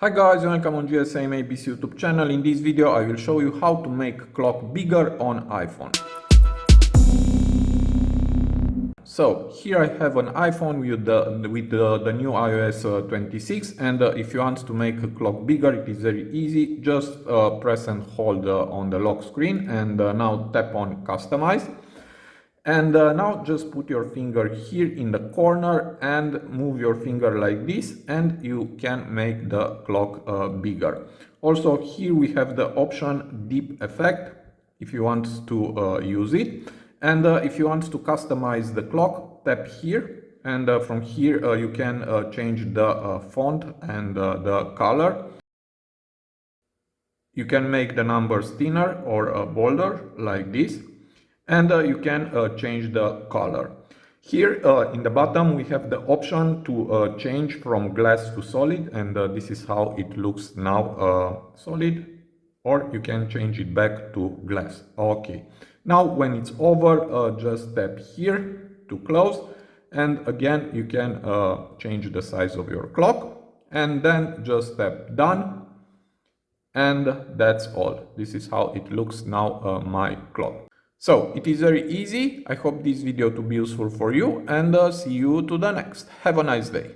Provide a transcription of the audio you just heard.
Hi guys, welcome on GSM-ABC YouTube channel. In this video I will show you how to make clock bigger on iPhone. So here I have an iPhone with the new iOS 26, and if you want to make a clock bigger, it is very easy. Just press and hold on the lock screen, and now tap on customize. And now just put your finger here in the corner and move your finger like this, and you can make the clock bigger. Also here we have the option deep effect if you want to use it. And if you want to customize the clock, tap here, and from here you can change the font and the color. You can make the numbers thinner or bolder like this, and you can change the color. Here in the bottom we have the option to change from glass to solid, and this is how it looks now, solid, or you can change it back to glass. Okay, now when it's over, just tap here to close, and again you can change the size of your clock, and then just tap done. And that's all. This is how it looks now, my clock. So it is very easy. I hope this video to be useful for you, and see you to the next. Have a nice day.